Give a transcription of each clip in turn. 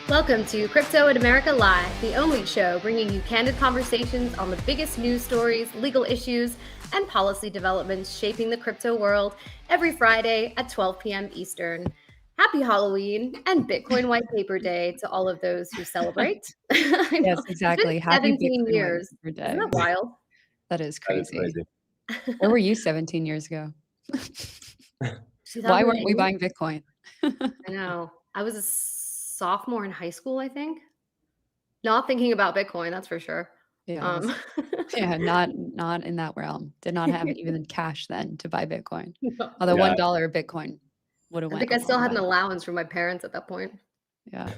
Welcome to Crypto in America Live, the only show bringing you candid conversations on the biggest news stories, legal issues, and policy developments shaping the crypto world every Friday at 12 p.m. Eastern. Happy Halloween and Bitcoin White Paper Day to all of those who celebrate. I know. Yes, exactly. It's been Happy 17 Bitcoin White year. Paper Isn't Day. that wild? That is That is crazy. crazy. Where were you 17 years ago? Why weren't we 2008? buying Bitcoin? I know. I was a sophomore in high school, I think. Not thinking about Bitcoin, that's for sure. Yeah, yeah, not in that realm. Did not have even cash then to buy Bitcoin. No. Although Yeah. $1 Bitcoin would have I went think a I still long had an way. allowance from my parents at that point. Yeah.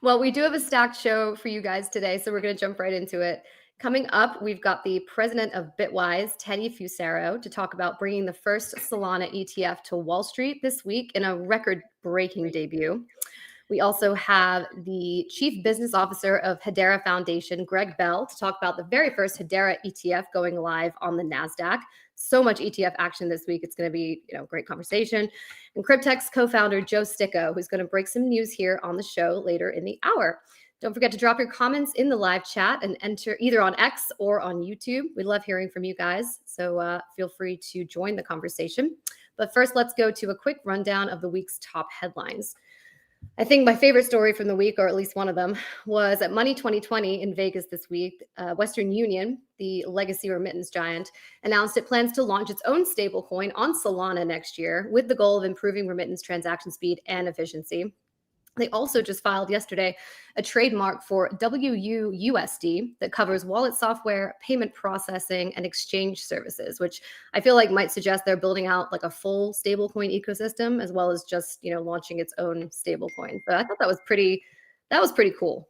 Well, we do have a stacked show for you guys today, so we're going to jump right into it. Coming up, we've got the president of Bitwise, Teddy Fusaro, to talk about bringing the first Solana ETF to Wall Street this week in a record-breaking debut. We also have the Chief Business Officer of Hedera Foundation, Gregg to talk about the very first Hedera ETF going live on the Nasdaq. So much ETF action this week. It's going to be, great conversation. And Cryptex co-founder Joe Sticco, who's going to break some news here on the show later in the hour. Don't forget to drop your comments in the live chat and enter either on X or on YouTube. We love hearing from you guys, so feel free to join the conversation. But first, let's go to a quick rundown of the week's top headlines. I think my favorite story from the week, or at least one of them, was at Money 2020 in Vegas this week. Western Union, the legacy remittance giant, announced it plans to launch its own stablecoin on Solana next year with the goal of improving remittance transaction speed and efficiency. They also just filed yesterday a trademark for WUUSD that covers wallet software, payment processing, and exchange services, which I feel like might suggest they're building out like a full stablecoin ecosystem as well as just, launching its own stablecoin. But I thought that was pretty cool.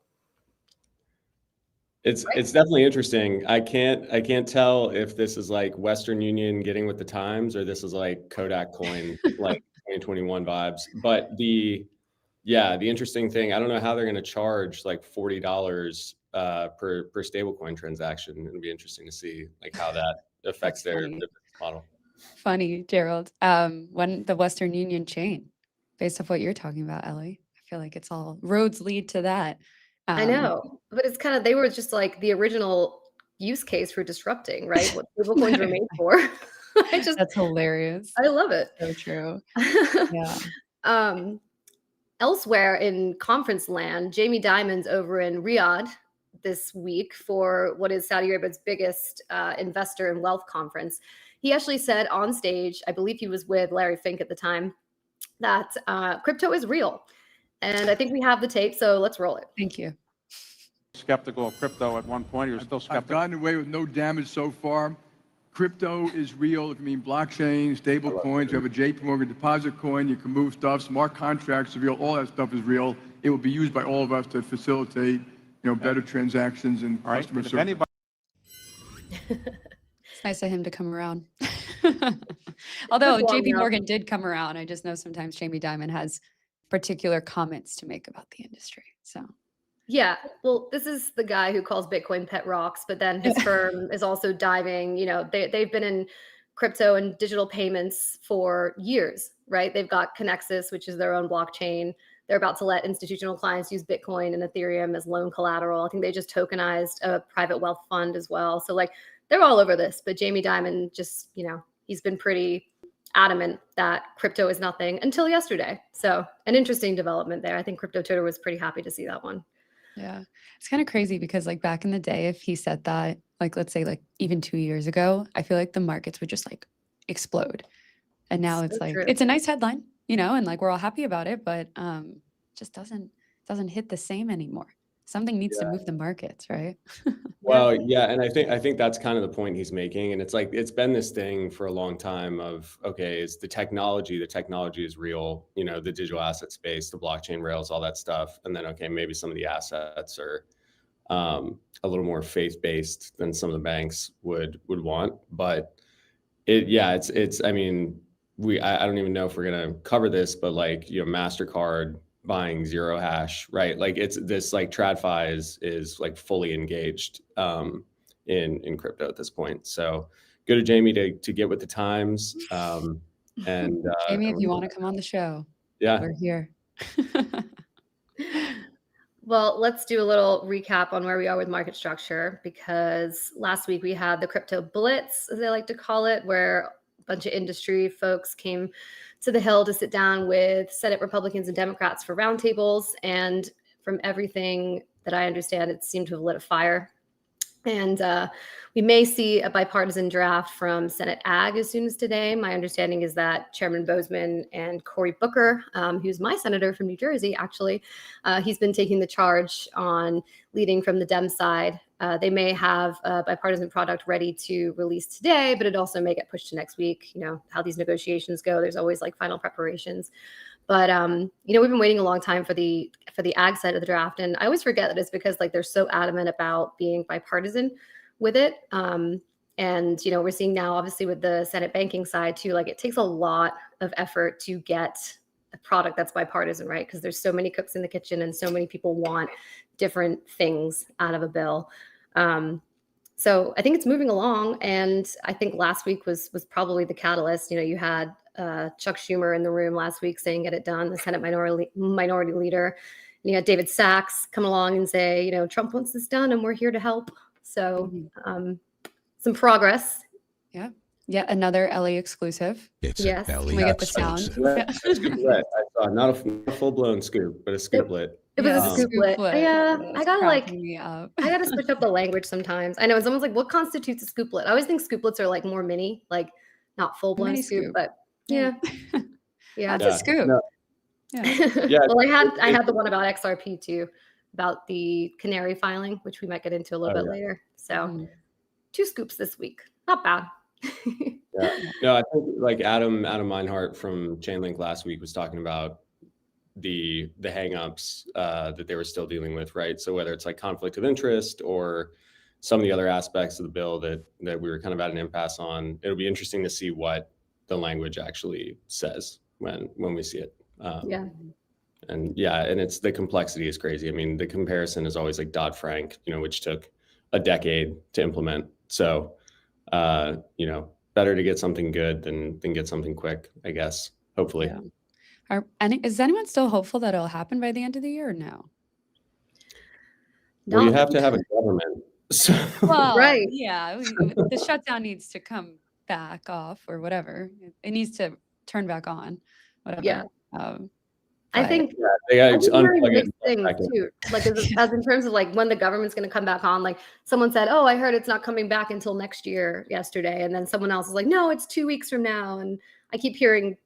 It's definitely interesting. I can't tell if this is like Western Union getting with the times or this is like Kodak coin, like 2021 vibes. But the interesting thing, I don't know how they're going to charge like $40 per stablecoin transaction. It'll be interesting to see like how that affects their business model. Funny, Gerald. When the Western Union chain, based off what you're talking about, Ellie, I feel like it's all roads lead to that. I know, but it's kind of, they were just like the original use case for disrupting, right? What stablecoins were made for. That's hilarious. I love it. So true. Yeah. Elsewhere in conference land, Jamie Dimon's over in Riyadh this week for what is Saudi Arabia's biggest investor and wealth conference. He actually said on stage, I believe he was with Larry Fink at the time, that crypto is real. And I think we have the tape, so let's roll it. Thank you. Skeptical of crypto at one point. You're still skeptical. I've gotten away with no damage so far. Crypto is real. If you mean blockchain, stable coins, you have a JP Morgan deposit coin, you can move stuff, smart contracts are real, all that stuff is real. It will be used by all of us to facilitate, better transactions and customer service. Anybody... It's nice of him to come around. Although JP Morgan did come around, I just know sometimes Jamie Dimon has particular comments to make about the industry. So yeah, well, this is the guy who calls Bitcoin pet rocks, but then his firm is also diving, they've been in crypto and digital payments for years, right? They've got Connexus, which is their own blockchain. They're about to let institutional clients use Bitcoin and Ethereum as loan collateral. I think they just tokenized a private wealth fund as well. So like they're all over this, but Jamie Dimon just, he's been pretty adamant that crypto is nothing until yesterday. So an interesting development there. I think crypto Twitter was pretty happy to see that one. Yeah, it's kind of crazy because like back in the day, if he said that, like, let's say like even 2 years ago, I feel like the markets would just like explode. And now it's like, it's a nice headline, and like we're all happy about it, but just doesn't hit the same anymore. Something needs to move the markets, right? Well, yeah, and I think that's kind of the point he's making. And it's like it's been this thing for a long time of, okay, it's the technology is real, the digital asset space, the blockchain rails, all that stuff. And then, okay, maybe some of the assets are a little more faith-based than some of the banks would want. But it's I mean, I don't even know if we're gonna cover this, but like, MasterCard buying zero hash, right? Like it's this like TradFi is like fully engaged in crypto at this point. So go to Jamie to get with the times. And Jamie, if you want to come on the show, yeah, we're here. Well, let's do a little recap on where we are with market structure, because last week we had the crypto blitz, as they like to call it, where a bunch of industry folks came to the Hill to sit down with Senate Republicans and Democrats for roundtables. And from everything that I understand, it seemed to have lit a fire. And we may see a bipartisan draft from Senate Ag as soon as today. My understanding is that Chairman Bozeman and Cory Booker, who's my senator from New Jersey, actually, he's been taking the charge on leading from the Dem side. They may have a bipartisan product ready to release today, but it also may get pushed to next week. You know how these negotiations go. There's always like final preparations. But you know, we've been waiting a long time for the ag side of the draft, and I always forget that it's because like they're so adamant about being bipartisan with it. And you know, we're seeing now, obviously, with the Senate banking side too. Like, it takes a lot of effort to get a product that's bipartisan, right? Because there's so many cooks in the kitchen, and so many people want different things out of a bill. So I think it's moving along, and I think last week was probably the catalyst. You know, you had Chuck Schumer in the room last week saying get it done, the Senate minority leader. And you had David Sachs come along and say, you know, Trump wants this done and we're here to help. So some progress. Yeah. Yeah. Another Ellie exclusive. Yes. Can we get the sound? Yeah. I saw not a full-blown scoop, but a scooplet. It was a scooplet. Yeah, I gotta switch up the language sometimes. I know someone's like, what constitutes a scooplet? I always think scooplets are like more mini, like not full-blown scoop, but yeah. That's a scoop. No. Yeah. Well, I had the one about XRP too, about the Canary filing, which we might get into a little bit later. So 2 scoops this week. Not bad. Yeah. No, I think like Adam Meinhardt from Chainlink last week was talking about the hangups that they were still dealing with, right? So whether it's like conflict of interest or some of the other aspects of the bill that we were kind of at an impasse on, it'll be interesting to see what the language actually says when we see it. And it's the complexity is crazy. I mean, the comparison is always like Dodd-Frank, you know, which took a decade to implement. So, you know, better to get something good than get something quick, I guess, hopefully. Yeah. Is anyone still hopeful that it'll happen by the end of the year or no? Well, you have to have a government. So. Well, right. Yeah. The shutdown needs to come back off or whatever. It needs to turn back on, whatever. Yeah. I think it's mixed things too. Like as in terms of like when the government's going to come back on. Like someone said, "Oh, I heard it's not coming back until next year." Yesterday, and then someone else is like, "No, it's 2 weeks from now." And I keep hearing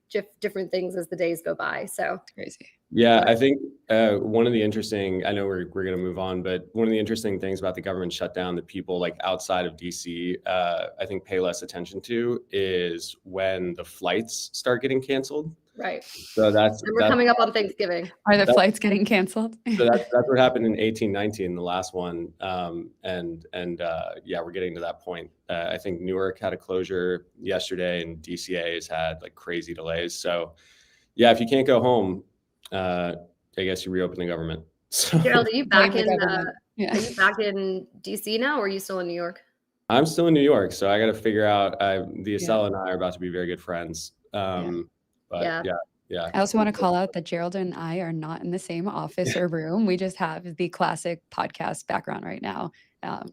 different things as the days go by. So crazy. Yeah, I think one of the interesting, I know we're going to move on, but one of the interesting things about the government shutdown that people like outside of DC, I think pay less attention to is when the flights start getting canceled. Right. So and we're coming up on Thanksgiving. Are the flights getting canceled? So that's what happened in 1819, the last one. And we're getting to that point. I think Newark had a closure yesterday, and DCA has had like crazy delays. So yeah, if you can't go home, I guess you reopen the government. So, Gerald, are you back in are you back in DC now, or are you still in New York? I'm still in New York, so I got to figure out. The Estella and I are about to be very good friends. But yeah. I also want to call out that Gerald and I are not in the same office or room. We just have the classic podcast background right now.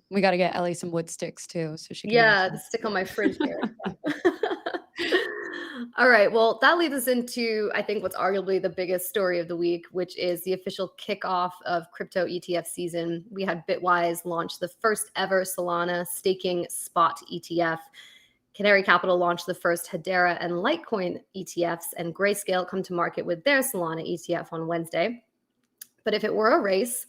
We got to get Ellie some wood sticks too, so she can stick on my fridge here. All right. Well, that leads us into, I think, what's arguably the biggest story of the week, which is the official kickoff of crypto ETF season. We had Bitwise launch the first ever Solana staking spot ETF. Canary Capital launched the first Hedera and Litecoin ETFs, and Grayscale come to market with their Solana ETF on Wednesday. But if it were a race,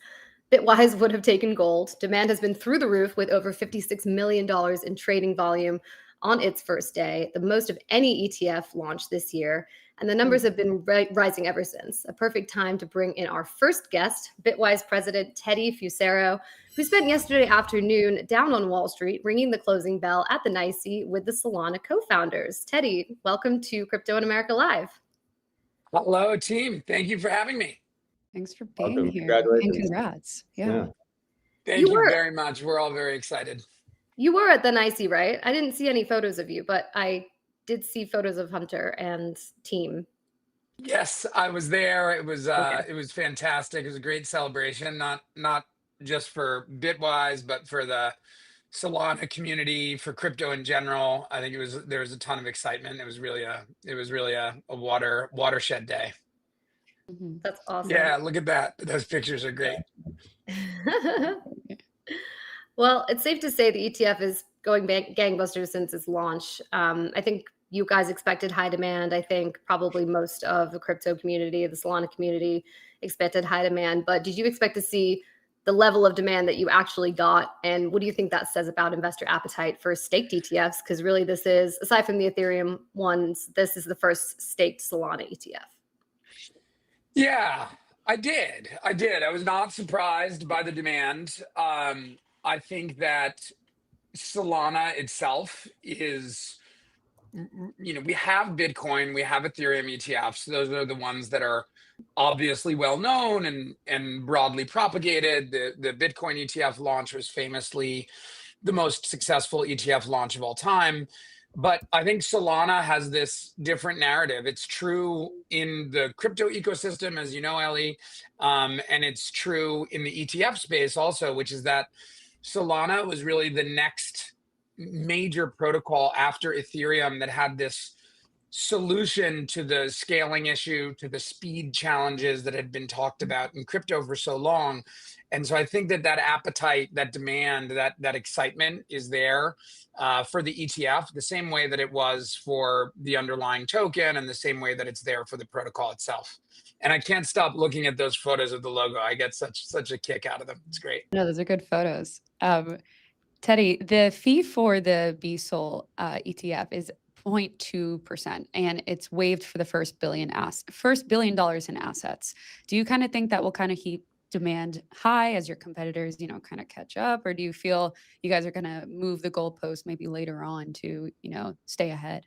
Bitwise would have taken gold. Demand has been through the roof with over $56 million in trading volume on its first day, the most of any ETF launched this year. And the numbers have been rising ever since. A perfect time to bring in our first guest, Bitwise President Teddy Fusaro, who spent yesterday afternoon down on Wall Street ringing the closing bell at the NYSE with the Solana co-founders. Teddy, welcome to Crypto in America Live. Hello, team. Thank you for having me. Thanks for being here. Congratulations. And congrats. Yeah. Thank you very much. We're all very excited. You were at the NYSE, right? I didn't see any photos of you, but I did see photos of Hunter and team. Yes, I was there. It was fantastic. It was a great celebration, not just for Bitwise, but for the Solana community, for crypto in general. I think there was a ton of excitement. It was really a watershed day. That's awesome. Yeah, look at that. Those pictures are great. Well, it's safe to say the ETF is going gangbusters since its launch. I think you guys expected high demand. I think probably most of the crypto community, the Solana community, expected high demand. But did you expect to see the level of demand that you actually got? And what do you think that says about investor appetite for staked ETFs? Because really, this is, aside from the Ethereum ones, this is the first staked Solana ETF. Yeah, I did. I was not surprised by the demand. I think that Solana itself is, we have Bitcoin, we have Ethereum ETFs. Those are the ones that are obviously well known and broadly propagated. The Bitcoin ETF launch was famously the most successful ETF launch of all time. But I think Solana has this different narrative. It's true in the crypto ecosystem, as you know, Ellie, and it's true in the ETF space also, which is that Solana was really the next major protocol after Ethereum that had this solution to the scaling issue, to the speed challenges that had been talked about in crypto for so long. And so I think that appetite, that demand, that excitement is there for the ETF, the same way that it was for the underlying token and the same way that it's there for the protocol itself. And I can't stop looking at those photos of the logo. I get such a kick out of them. It's great. No, those are good photos. Teddy, the fee for the BSOL ETF is 0.2%, and it's waived for the first $1 billion in assets. Do you kind of think that will kind of keep demand high as your competitors, kind of catch up, or do you feel you guys are going to move the goalpost maybe later on to, stay ahead?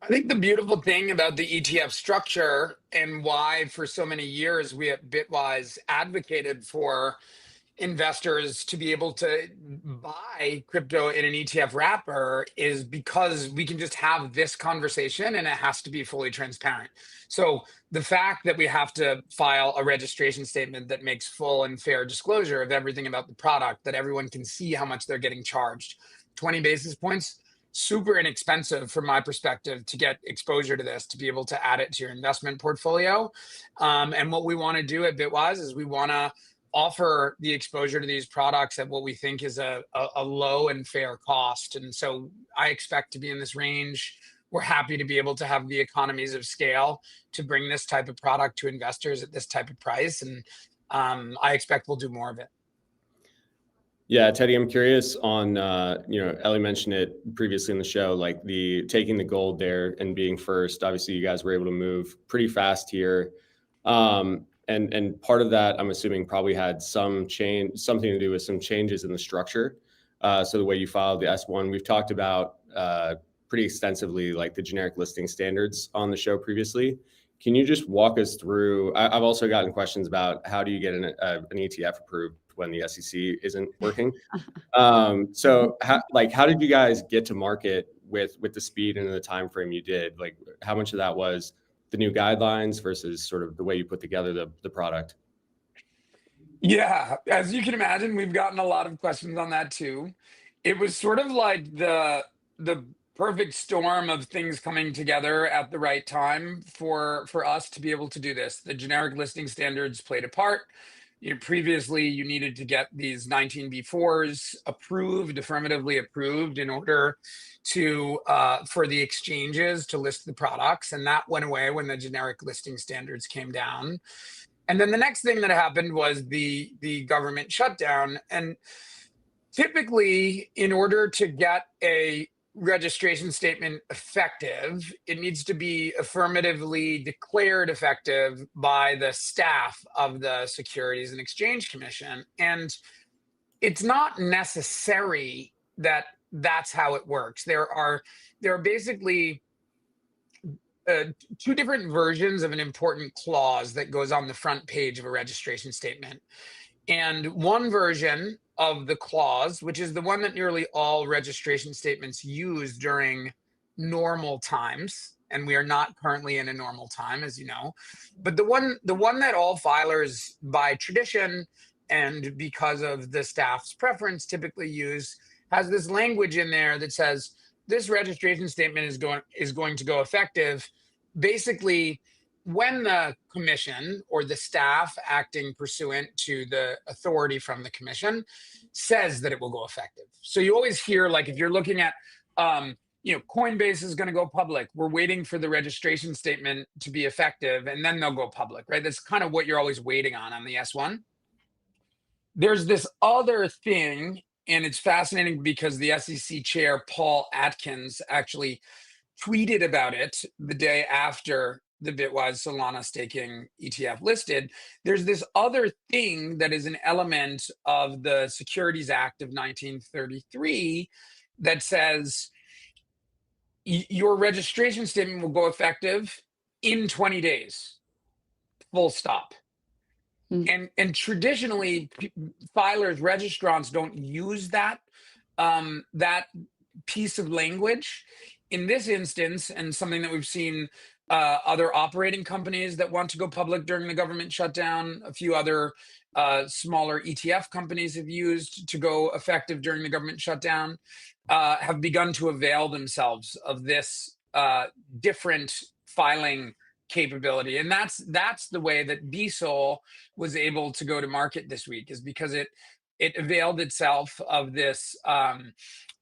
I think the beautiful thing about the ETF structure, and why for so many years we at Bitwise advocated for investors to be able to buy crypto in an ETF wrapper, is because we can just have this conversation and it has to be fully transparent. So the fact that we have to file a registration statement that makes full and fair disclosure of everything about the product, that everyone can see how much they're getting charged, 20 basis points, super inexpensive from my perspective to get exposure to this, to be able to add it to your investment portfolio. And what we want to do at Bitwise is we want to offer the exposure to these products at what we think is a low and fair cost. And so I expect to be in this range. We're happy to be able to have the economies of scale to bring this type of product to investors at this type of price. And I expect we'll do more of it. Yeah, Teddy, I'm curious on, Ellie mentioned it previously in the show, like the taking the gold there and being first. Obviously, you guys were able to move pretty fast here. And part of that, I'm assuming, probably had something to do with some changes in the structure. So the way you filed the S1, we've talked about pretty extensively, like the generic listing standards on the show previously. Can you just walk us through? I've also gotten questions about how do you get an ETF approved when the SEC isn't working. So how did you guys get to market with the speed and the time frame you did? Like, how much of that was the new guidelines versus sort of the way you put together the product? Yeah, as you can imagine, we've gotten a lot of questions on that too. It was sort of like the perfect storm of things coming together at the right time for us to be able to do this. The generic listing standards played a part. Previously, you needed to get these 19B4s approved, affirmatively approved, in order to for the exchanges to list the products, and that went away when the generic listing standards came down. And then the next thing that happened was the government shutdown. And typically, in order to get a registration statement effective, it needs to be affirmatively declared effective by the staff of the Securities and Exchange Commission. And it's not necessary that that's how it works. There are basically two different versions of an important clause that goes on the front page of a registration statement. And one version of the clause, which is the one that nearly all registration statements use during normal times, and we are not currently in a normal time, as you know. But the one that all filers by tradition and because of the staff's preference typically use has this language in there that says this registration statement is going to go effective basically when the commission or the staff acting pursuant to the authority from the commission says that it will go effective. So you always hear, like, if you're looking at Coinbase is going to go public, we're waiting for the registration statement to be effective and then they'll go public, right? That's kind of what you're always waiting on the S1. There's this other thing, and it's fascinating because the SEC chair, Paul Atkins, actually tweeted about it the day after the Bitwise Solana staking ETF listed. There's this other thing that is an element of the Securities Act of 1933 that says your registration statement will go effective in 20 days, full stop. And traditionally, filers, registrants don't use that that piece of language. In this instance, and something that we've seen other operating companies that want to go public during the government shutdown, a few other smaller ETF companies have used to go effective during the government shutdown, have begun to avail themselves of this different filing capability. And that's the way that BSOL was able to go to market this week, is because it availed itself of this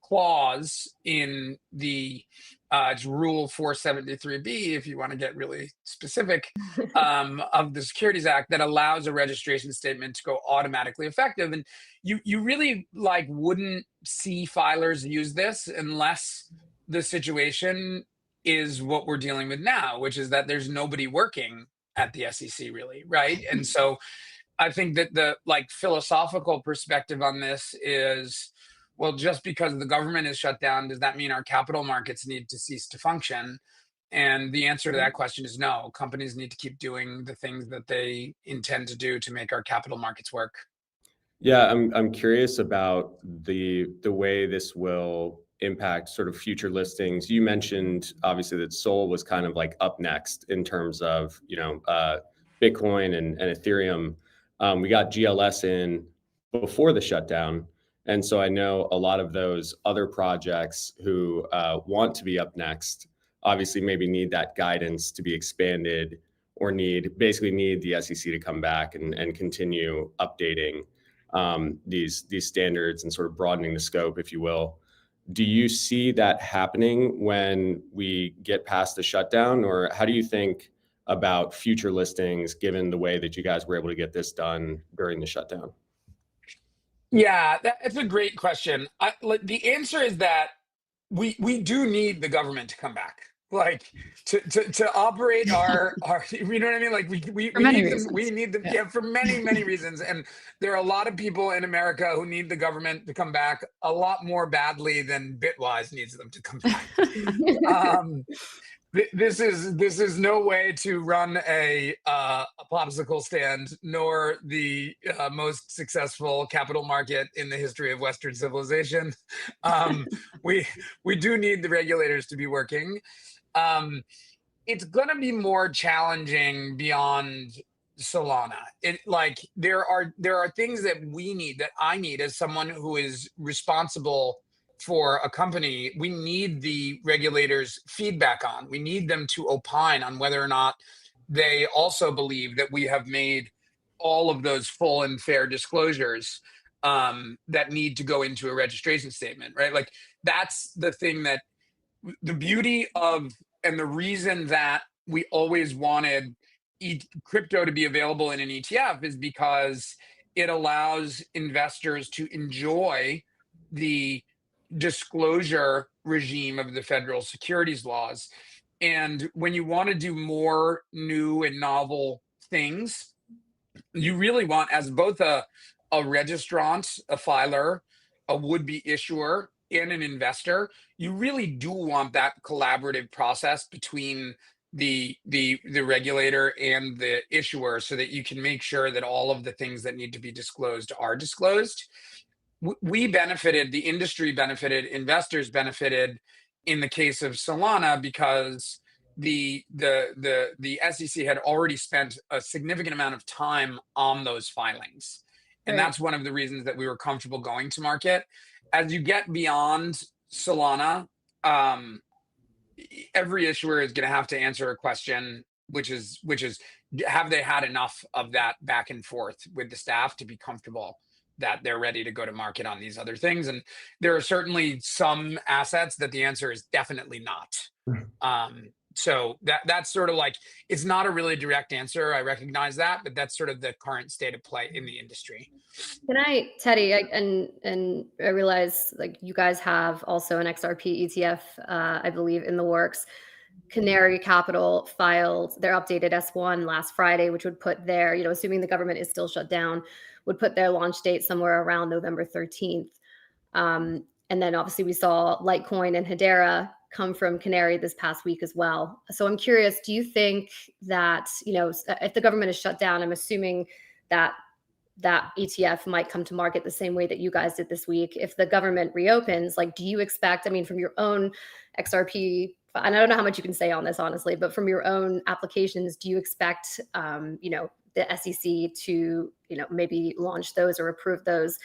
clause in the it's Rule 473B, if you want to get really specific, of the Securities Act, that allows a registration statement to go automatically effective. And you really wouldn't see filers use this unless the situation is what we're dealing with now, which is that there's nobody working at the SEC, really, right? And so I think that the philosophical perspective on this is, well, just because the government is shut down, does that mean our capital markets need to cease to function? And the answer to that question is no. Companies need to keep doing the things that they intend to do to make our capital markets work. Yeah, I'm curious about the way this will impact sort of future listings. You mentioned obviously that Sol was kind of up next in terms of Bitcoin and Ethereum. We got GLS in before the shutdown, and so I know a lot of those other projects who want to be up next obviously maybe need that guidance to be expanded, or basically need the SEC to come back and continue updating these standards and sort of broadening the scope, if you will. Do you see that happening when we get past the shutdown, or how do you think about future listings given the way that you guys were able to get this done during the shutdown? Yeah, that's a great question. The answer is that we do need the government to come back, to operate our you know what I mean? We need them yeah, for many reasons. And there are a lot of people in America who need the government to come back a lot more badly than Bitwise needs them to come back. This is no way to run a popsicle stand, nor the most successful capital market in the history of Western civilization. We do need the regulators to be working. It's going to be more challenging beyond Solana. There are things that I need as someone who is responsible for a company. We need the regulators' feedback on. We need them to opine on whether or not they also believe that we have made all of those full and fair disclosures that need to go into a registration statement, right? That's the thing, that the beauty of, and the reason that we always wanted crypto to be available in an ETF is because it allows investors to enjoy the disclosure regime of the federal securities laws. And when you want to do more new and novel things, you really want, as both a registrant, a filer, a would-be issuer, and an investor, you really do want that collaborative process between the regulator and the issuer, so that you can make sure that all of the things that need to be disclosed are disclosed. We benefited, the industry benefited, investors benefited in the case of Solana, because the SEC had already spent a significant amount of time on those filings. And that's one of the reasons that we were comfortable going to market. As you get beyond Solana, every issuer is going to have to answer a question, which is, have they had enough of that back and forth with the staff to be comfortable that they're ready to go to market on these other things? And there are certainly some assets that the answer is definitely not. So that's sort of like, it's not a really direct answer. I recognize that, but that's sort of the current state of play in the industry. Can I, Teddy, and I realize like you guys have also an XRP ETF, I believe, in the works. Canary Capital filed their updated S1 last Friday, which would put their, assuming the government is still shut down, would put their launch date somewhere around November 13th. And then obviously we saw Litecoin and Hedera come from Canary this past week as well. So I'm curious, do you think that, if the government is shut down, I'm assuming that ETF might come to market the same way that you guys did this week. If the government reopens, like, do you expect, from your own XRP, and I don't know how much you can say on this, honestly, but from your own applications, do you expect, the SEC to, maybe launch those or approve those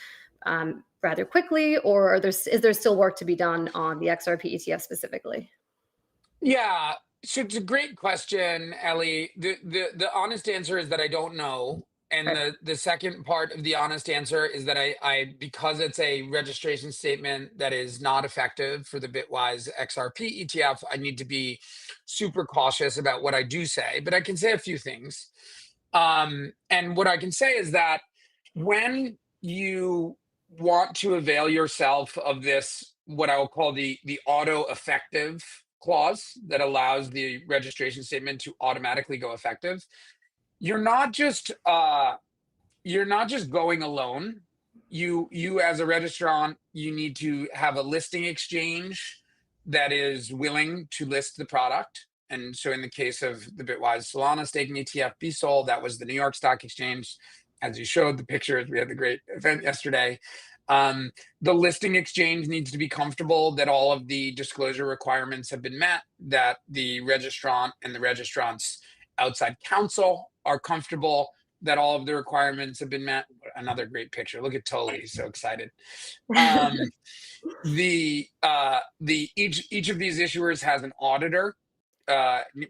rather quickly, or is there still work to be done on the XRP ETF specifically? Yeah, so it's a great question, Ellie. The honest answer is that I don't know. And the second part of the honest answer is that I because it's a registration statement that is not effective for the Bitwise XRP ETF, I need to be super cautious about what I do say, but I can say a few things. And what I can say is that when you want to avail yourself of this, what I will call the auto effective clause that allows the registration statement to automatically go effective, you're not just going alone. You as a registrant, you need to have a listing exchange that is willing to list the product. And so in the case of the Bitwise Solana staking ETF BSOL, that was the New York Stock Exchange. As you showed the pictures, we had the great event yesterday. The listing exchange needs to be comfortable that all of the disclosure requirements have been met, that the registrant and the registrant's outside counsel are comfortable that all of the requirements have been met. Another great picture. Look at Toli, he's so excited. Each of these issuers has an auditor,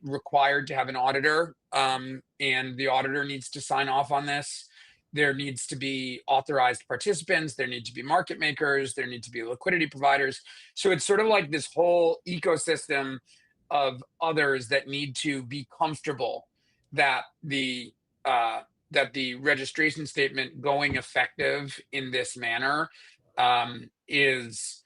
required to have an auditor, and the auditor needs to sign off on this. There needs to be authorized participants. There need to be market makers. There need to be liquidity providers. So it's sort of like this whole ecosystem of others that need to be comfortable that the registration statement going effective in this manner is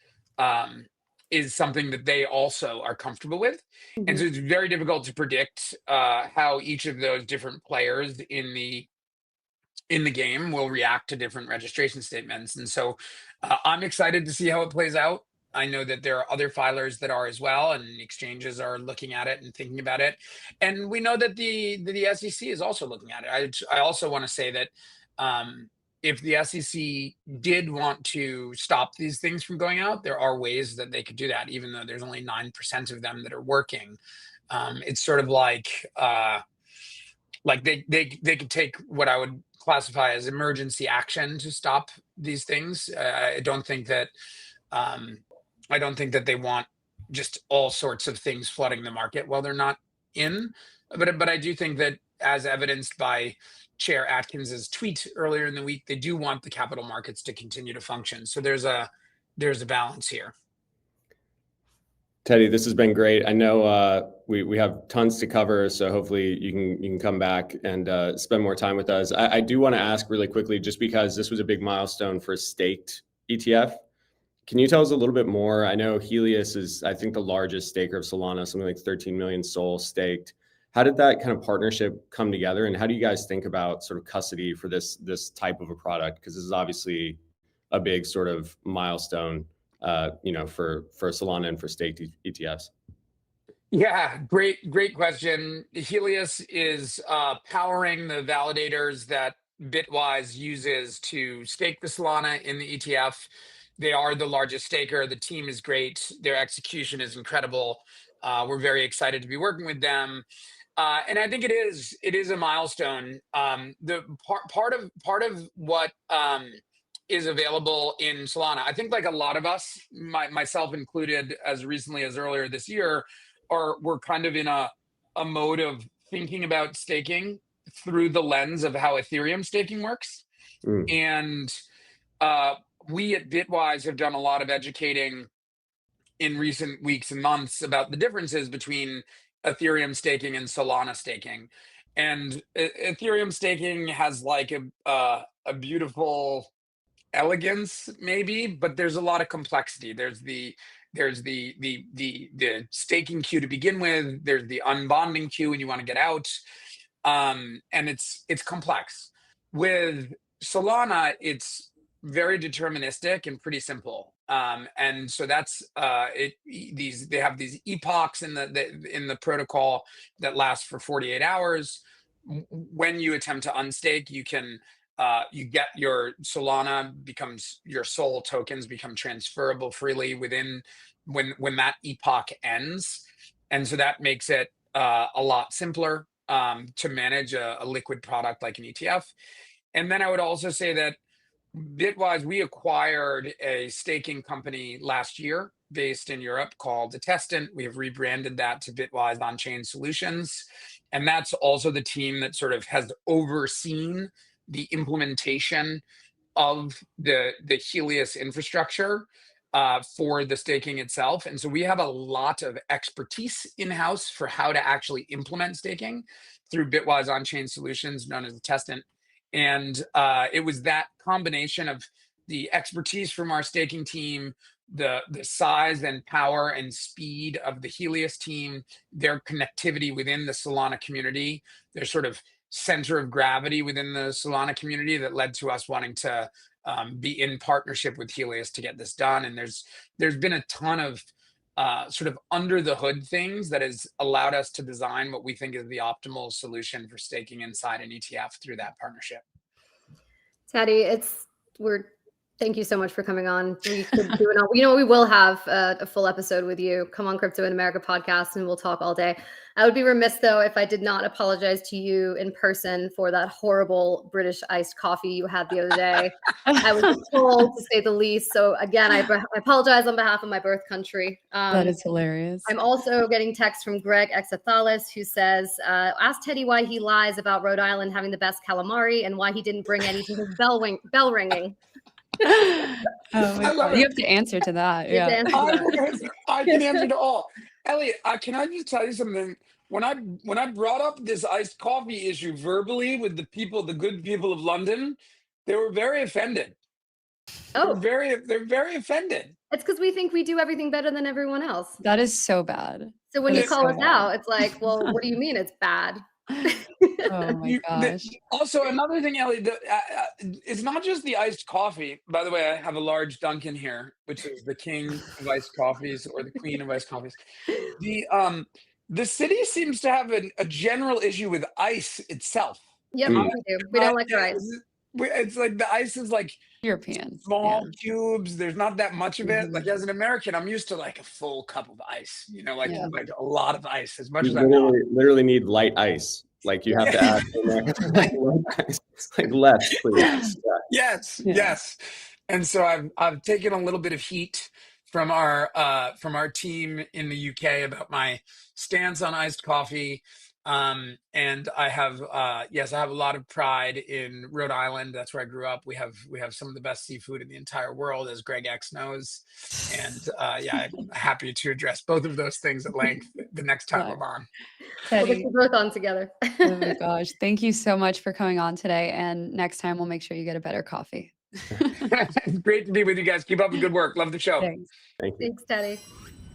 something that they also are comfortable with. Mm-hmm. And so it's very difficult to predict how each of those different players in the game will react to different registration statements. And so I'm excited to see how it plays out. I know that there are other filers that are as well, and exchanges are looking at it and thinking about it. And we know that the SEC is also looking at it. I also want to say that if the SEC did want to stop these things from going out, there are ways that they could do that, even though there's only 9% of them that are working. It's sort of like they could take what I would classify as emergency action to stop these things. I don't think that they want just all sorts of things flooding the market while they're not in. But I do think that, as evidenced by Chair Atkins's tweet earlier in the week, they do want the capital markets to continue to function. So there's a balance here. Teddy, this has been great. I know we have tons to cover, so hopefully you can come back and spend more time with us. I do want to ask really quickly, just because this was a big milestone for staked ETF. Can you tell us a little bit more? I know Helios is, I think, the largest staker of Solana, something like 13 million SOL staked. How did that kind of partnership come together, and how do you guys think about sort of custody for this type of a product? Because this is obviously a big sort of milestone, for Solana and for staked ETFs. Yeah, great question. Helios is powering the validators that Bitwise uses to stake the Solana in the ETF. They are the largest staker. The team is great. Their execution is incredible. We're very excited to be working with them. And I think it is a milestone. The part of what is available in Solana, I think like a lot of us, myself included, as recently as earlier this year, we're kind of in a mode of thinking about staking through the lens of how Ethereum staking works. And we at Bitwise have done a lot of educating in recent weeks and months about the differences between Ethereum staking and Solana staking. And Ethereum staking has like a beautiful elegance, maybe, but there's a lot of complexity. There's the staking queue to begin with. There's the unbonding queue when you want to get out, and it's complex. With Solana, it's very deterministic and pretty simple. And so that's they have these epochs in the protocol that last for 48 hours. When you attempt to unstake, you can you get your Solana becomes your SOL tokens become transferable freely within when that epoch ends, and so that makes it a lot simpler to manage a liquid product like an ETF. And then I would also say that Bitwise, we acquired a staking company last year based in Europe called Attestant. We have rebranded that to Bitwise On-Chain Solutions. And that's also the team that sort of has overseen the implementation of the Helios infrastructure for the staking itself. And so we have a lot of expertise in-house for how to actually implement staking through Bitwise On-Chain Solutions, known as Attestant. And it was that combination of the expertise from our staking team, the size and power and speed of the Helios team, their connectivity within the Solana community, their sort of center of gravity within the Solana community that led to us wanting to be in partnership with Helios to get this done. And there's been a ton of sort of under the hood things that has allowed us to design what we think is the optimal solution for staking inside an ETF through that partnership. Teddy, thank you so much for coming on. We could do it. We will have a full episode with you. Come on Crypto in America podcast and we'll talk all day. I would be remiss though if I did not apologize to you in person for that horrible British iced coffee you had the other day. I was told, to say the least. So again, I apologize on behalf of my birth country. That is hilarious. I'm also getting text from Gregg Exathalis, who says, ask Teddy why he lies about Rhode Island having the best calamari and why he didn't bring any to his bell ringing. Oh my God. You have to answer to that. Yeah. I can answer to all. Elliot, can I just tell you something? When I brought up this iced coffee issue verbally with the good people of London, they were very offended. Oh, they're very offended. It's because we think we do everything better than everyone else. That is so bad. So when you call us out, it's like, well, what do you mean it's bad? Oh my gosh. Also, another thing, Ellie, it's not just the iced coffee. By the way, I have a large Dunkin' here, which is the king of iced coffees or the queen of iced coffees. The city seems to have a general issue with ice itself. Yep, we do. We don't like our ice. It's like the ice is like European, small cubes. There's not that much of it. Like as an American, I'm used to like a full cup of ice. Like a lot of ice. As much as I literally need light ice. Like you have to add in there, like less, please. Yes. And so I've taken a little bit of heat from our team in the UK about my stance on iced coffee. And I have I have a lot of pride in Rhode Island. That's where I grew up. We have some of the best seafood in the entire world, as Greg X knows. And I'm happy to address both of those things at length the next time I'm on. We'll get you both on together. Oh my gosh. Thank you so much for coming on today. And next time we'll make sure you get a better coffee. Great to be with you guys. Keep up the good work. Love the show. Thanks. Thanks, Teddy.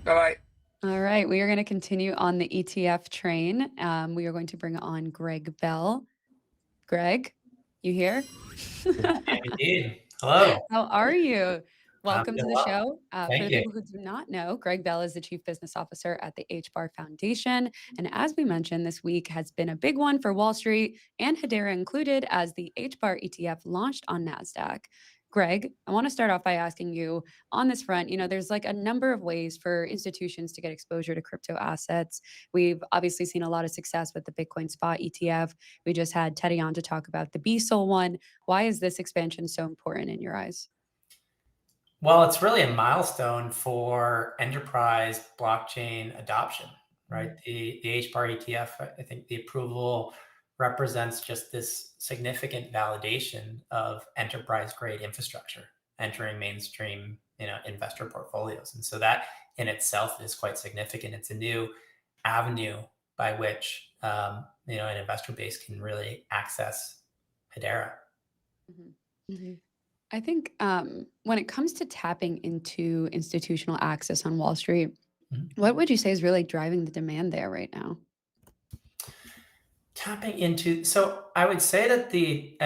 Bye-bye. All right, we are going to continue on the ETF train. We are going to bring on Gregg Bell. Gregg, you here? Indeed. Hello. How are you? Welcome to the show. For the you. people who do not know, Gregg Bell is the Chief Business Officer at the HBAR Foundation. And as we mentioned, this week has been a big one for Wall Street and Hedera included, as the HBAR ETF launched on Nasdaq. Greg, I want to start off by asking you on this front, there's like a number of ways for institutions to get exposure to crypto assets. We've obviously seen a lot of success with the Bitcoin spot ETF. We just had Teddy on to talk about the BSOL one. Why is this expansion so important in your eyes? Well, it's really a milestone for enterprise blockchain adoption, right? The HBAR ETF, I think the approval represents just this significant validation of enterprise grade infrastructure entering mainstream, investor portfolios. And so that in itself is quite significant. It's a new avenue by which, an investor base can really access Hedera. Mm-hmm. Mm-hmm. I think when it comes to tapping into institutional access on Wall Street, what would you say is really driving the demand there right now? Tapping into, so I would say that the,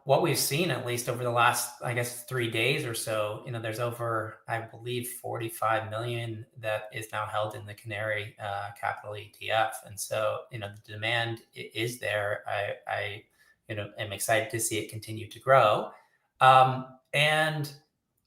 what we've seen at least over the last, I guess, 3 days or so, there's over, I believe, 45 million that is now held in the Canary Capital ETF. And so, the demand is there. I am excited to see it continue to grow. And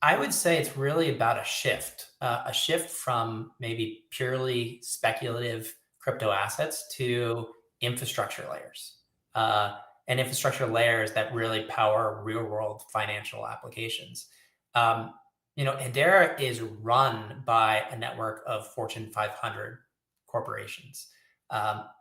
I would say it's really about a shift from maybe purely speculative crypto assets to infrastructure layers, and infrastructure layers that really power real world financial applications. Hedera is run by a network of Fortune 500 corporations.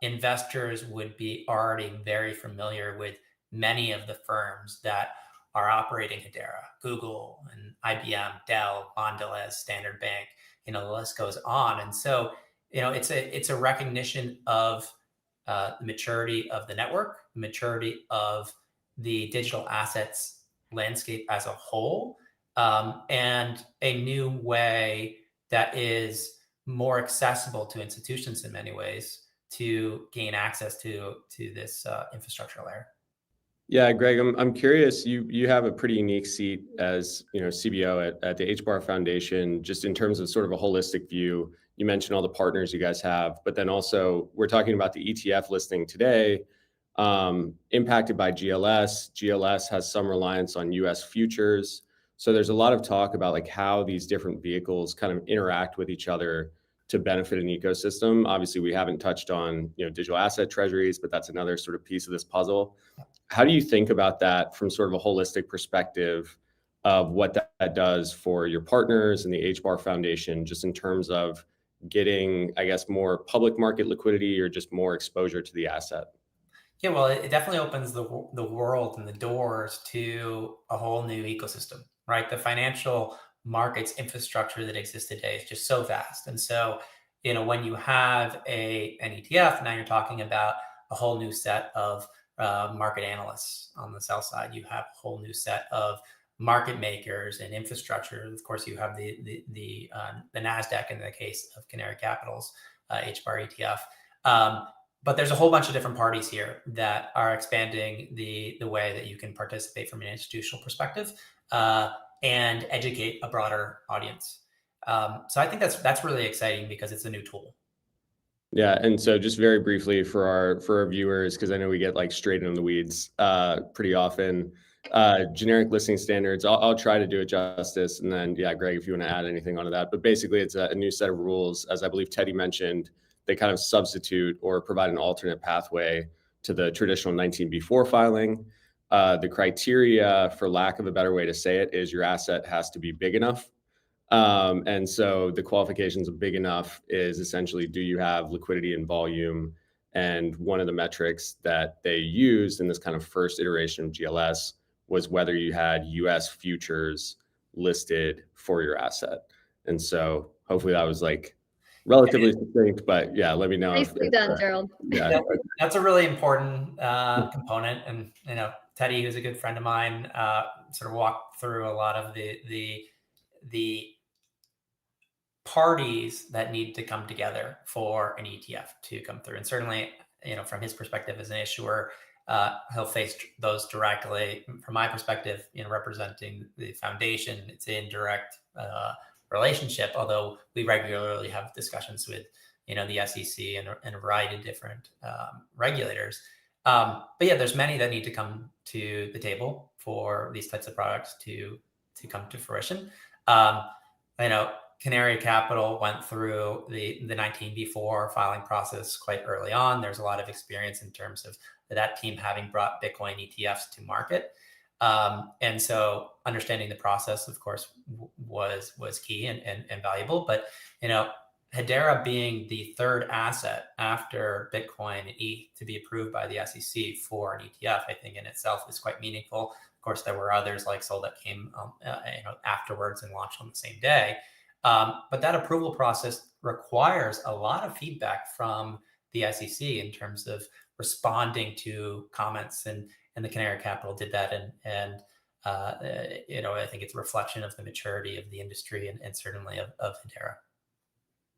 Investors would be already very familiar with many of the firms that are operating Hedera: Google and IBM, Dell, Mondelez, Standard Bank. The list goes on. And so, it's a recognition of the maturity of the network, the maturity of the digital assets landscape as a whole, and a new way that is more accessible to institutions in many ways to gain access to this infrastructure layer. Yeah, Greg, I'm curious. You have a pretty unique seat as CBO at the HBAR Foundation, just in terms of sort of a holistic view. You mentioned all the partners you guys have, but then also we're talking about the ETF listing today, impacted by GLS. GLS has some reliance on US futures. So there's a lot of talk about like how these different vehicles kind of interact with each other to benefit an ecosystem. Obviously, we haven't touched on digital asset treasuries, but that's another sort of piece of this puzzle. How do you think about that from sort of a holistic perspective of what that does for your partners and the HBAR Foundation, just in terms of getting, I guess, more public market liquidity or just more exposure to the asset? Yeah, well, it definitely opens the world and the doors to a whole new ecosystem, right? The financial markets infrastructure that exists today is just so vast. And so, when you have an ETF, now you're talking about a whole new set of market analysts on the sell side. You have a whole new set of market makers and infrastructure. Of course, you have the Nasdaq in the case of Canary Capital's HBAR ETF. But there's a whole bunch of different parties here that are expanding the way that you can participate from an institutional perspective and educate a broader audience. So I think that's really exciting because it's a new tool. Yeah, and so just very briefly for our viewers, because I know we get like straight into the weeds pretty often. Generic listing standards. I'll try to do it justice, and then Greg, if you want to add anything onto that. But basically, it's a new set of rules, as I believe Teddy mentioned. They kind of substitute or provide an alternate pathway to the traditional 19B4 filing. The criteria, for lack of a better way to say it, is your asset has to be big enough. And so the qualifications of big enough is essentially, do you have liquidity and volume? And one of the metrics that they used in this kind of first iteration of GLS was whether you had US futures listed for your asset. And so hopefully that was like relatively succinct, but let me know. Nicely done, Gerald. Yeah, that's a really important component. And Teddy, who's a good friend of mine, sort of walked through a lot of the parties that need to come together for an ETF to come through. And certainly, from his perspective as an issuer, he'll face those directly. From my perspective, representing the foundation, it's an indirect relationship, although we regularly have discussions with, the SEC and a variety of different regulators. But there's many that need to come to the table for these types of products to come to fruition. Canary Capital went through the 19b4 filing process quite early on. There's a lot of experience in terms of that team having brought Bitcoin ETFs to market. And so understanding the process, of course, was key and valuable. But, Hedera being the third asset after Bitcoin and ETH to be approved by the SEC for an ETF, I think in itself is quite meaningful. Of course, there were others like SOL that came afterwards and launched on the same day. But that approval process requires a lot of feedback from the SEC in terms of responding to comments, and the Canary Capital did that, and I think it's a reflection of the maturity of the industry and certainly of Hedera.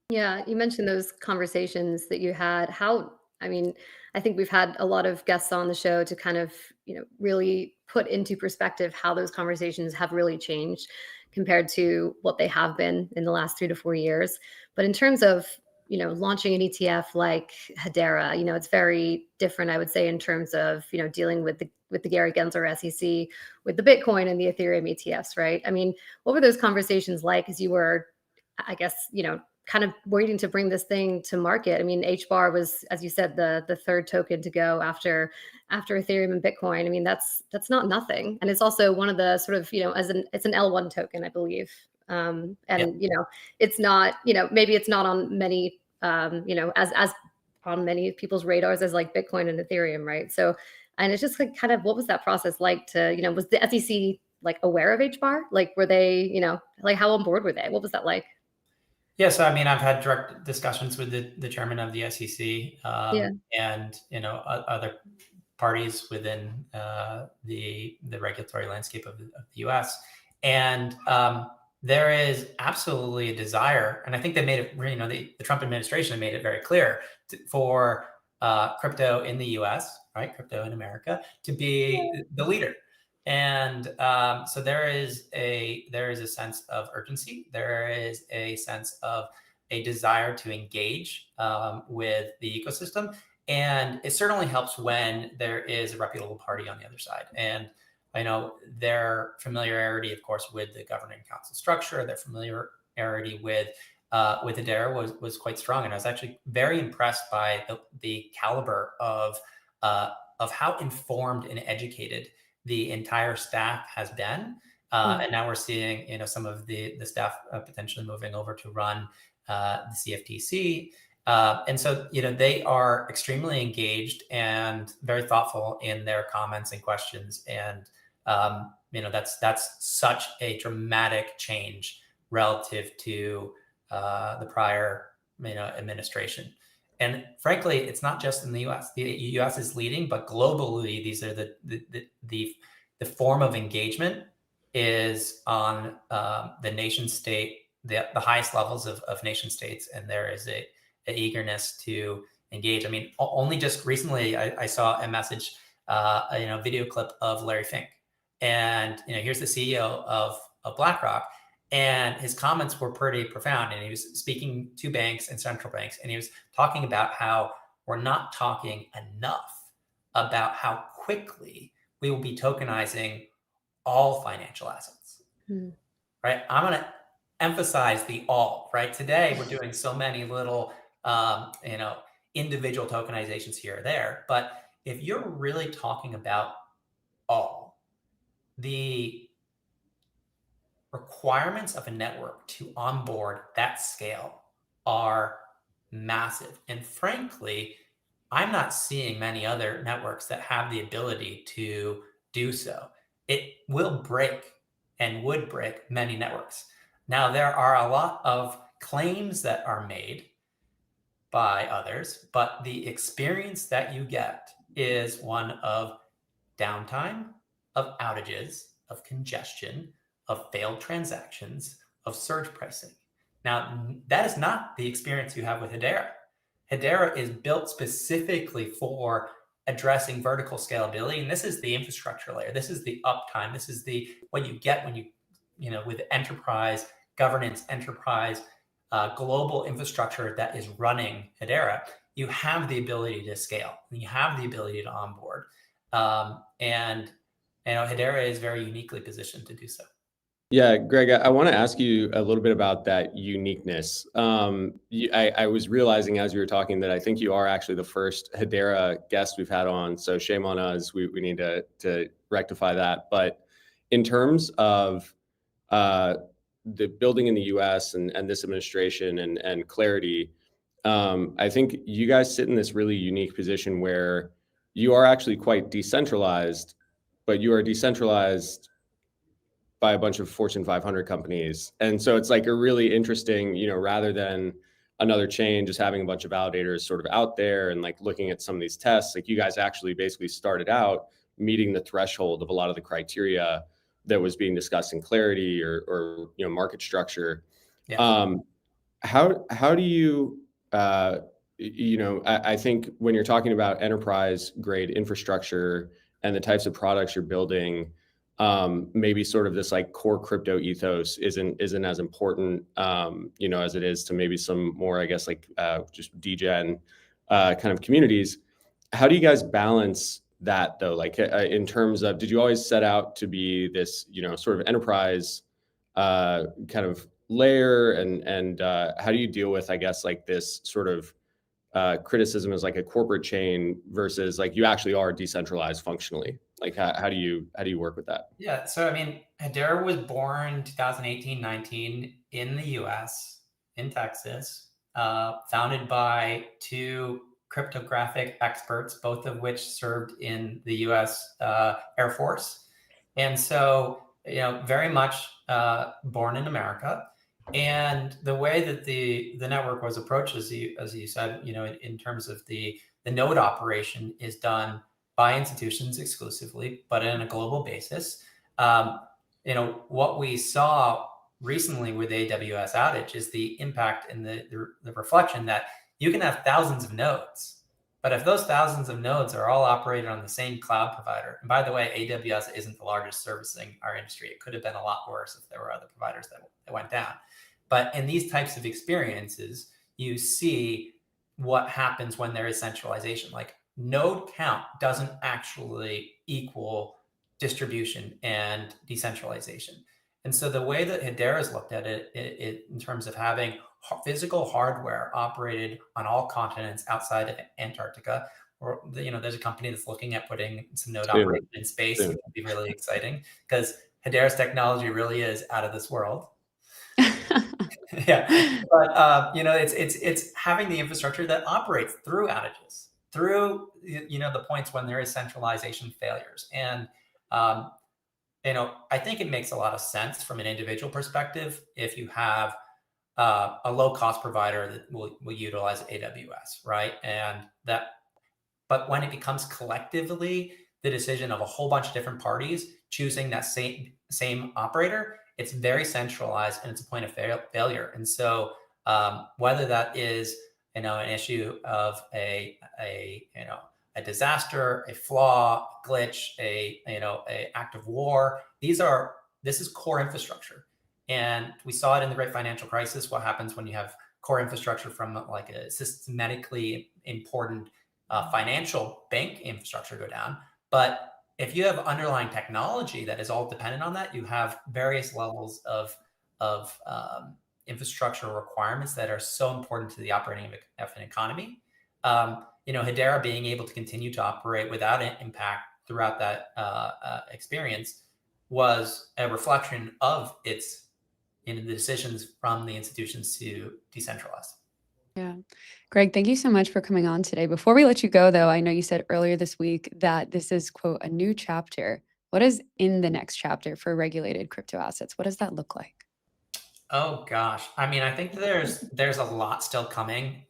Yeah, you mentioned those conversations that you had. I think we've had a lot of guests on the show to kind of, really put into perspective how those conversations have really changed compared to what they have been in the last 3 to 4 years. But in terms of, launching an ETF like Hedera, it's very different, I would say, in terms of, dealing with the Gary Gensler SEC, with the Bitcoin and the Ethereum ETFs, right? I mean, what were those conversations like as you were, I guess, kind of waiting to bring this thing to market? I mean, HBAR was, as you said, the third token to go after Ethereum and Bitcoin. I mean, that's not nothing, and it's also one of the sort of it's an L1 token, I believe. It's not maybe it's not on many as on many people's radars as like Bitcoin and Ethereum, right? So, and it's just like kind of what was that process like to was the SEC like aware of HBAR? Like were they like how on board were they? What was that like? Yeah, so I mean, I've had direct discussions with the chairman of the SEC, and other parties within the regulatory landscape of the U.S. And there is absolutely a desire, and I think they made it. The Trump administration made it very clear for crypto in the U.S., right, crypto in America, to be the leader. And so there is a sense of urgency. There is a sense of a desire to engage with the ecosystem. And it certainly helps when there is a reputable party on the other side. And I know their familiarity, of course, with the governing council structure, their familiarity with Hedera was quite strong. And I was actually very impressed by the caliber of how informed and educated the entire staff has been. And now we're seeing, some of the staff potentially moving over to run the CFTC. And so, they are extremely engaged and very thoughtful in their comments and questions. And, that's such a dramatic change relative to the prior, administration. And frankly, it's not just in the U.S. The U.S. is leading, but globally, these are the form of engagement is on the nation state, the highest levels of nation states, and there is an eagerness to engage. I mean, only just recently, I saw a message, video clip of Larry Fink, and here's the CEO of BlackRock. And his comments were pretty profound. And he was speaking to banks and central banks. And he was talking about how we're not talking enough about how quickly we will be tokenizing all financial assets, right? I'm going to emphasize the all, right? Today, we're doing so many little, individual tokenizations here or there. But if you're really talking about all, the requirements of a network to onboard that scale are massive. And frankly, I'm not seeing many other networks that have the ability to do so. It will break and would break many networks. Now, there are a lot of claims that are made by others, but the experience that you get is one of downtime, of outages, of congestion, of failed transactions, of surge pricing. Now, that is not the experience you have with Hedera. Hedera is built specifically for addressing vertical scalability, and this is the infrastructure layer. This is the uptime. This is what you get when you with enterprise governance, enterprise global infrastructure that is running Hedera. You have the ability to scale, and you have the ability to onboard, and Hedera is very uniquely positioned to do so. Yeah, Greg, I want to ask you a little bit about that uniqueness. I was realizing as you were talking that I think you are actually the first Hedera guest we've had on, so shame on us. We need to rectify that. But in terms of the building in the US and this administration and clarity, I think you guys sit in this really unique position where you are actually quite decentralized, but you are decentralized by a bunch of Fortune 500 companies. And so it's like a really interesting, rather than another chain just having a bunch of validators sort of out there and like looking at some of these tests, like you guys actually basically started out meeting the threshold of a lot of the criteria that was being discussed in clarity or market structure. Yes. How do you, I think when you're talking about enterprise grade infrastructure and the types of products you're building, maybe sort of this like core crypto ethos isn't as important, as it is to maybe some more, I guess, like just degen kind of communities. How do you guys balance that though? Like in terms of, did you always set out to be this, sort of enterprise kind of layer, and how do you deal with, I guess, like this sort of criticism as like a corporate chain versus like you actually are decentralized functionally? Like how do you work with that? Yeah, so I mean, Hedera was born 2018-19 in the US, in Texas, founded by two cryptographic experts, both of which served in the US Air Force. And so, very much born in America. And the way that the network was approached, as you said, in terms of the node operation is done by institutions exclusively, but on a global basis. What we saw recently with AWS outage is the impact and the reflection that you can have thousands of nodes, but if those thousands of nodes are all operated on the same cloud provider, and by the way, AWS isn't the largest servicing our industry. It could have been a lot worse if there were other providers that went down. But in these types of experiences, you see what happens when there is centralization. Like node count doesn't actually equal distribution and decentralization. And so the way that Hedera has looked at it in terms of having physical hardware operated on all continents outside of Antarctica, or there's a company that's looking at putting some node operation in space. It would be really exciting because Hedera's technology really is out of this world. Yeah, but it's having the infrastructure that operates through outages, through the points when there is centralization failures, and I think it makes a lot of sense from an individual perspective if you have a low cost provider that will utilize AWS, right? But when it becomes collectively the decision of a whole bunch of different parties choosing that same operator, it's very centralized and it's a point of failure. And so whether that is an issue of a disaster, a flaw, a glitch, a act of war, this is core infrastructure. And we saw it in the Great Financial Crisis. What happens when you have core infrastructure from like a systematically important financial bank infrastructure go down? But if you have underlying technology that is all dependent on that, you have various levels of infrastructure requirements that are so important to the operating of an economy. Hedera being able to continue to operate without an impact throughout that experience was a reflection of its the decisions from the institutions to decentralize. Yeah. Greg, thank you so much for coming on today. Before we let you go, though, I know you said earlier this week that this is, quote, a new chapter. What is in the next chapter for regulated crypto assets? What does that look like? Oh, gosh. I mean, I think there's a lot still coming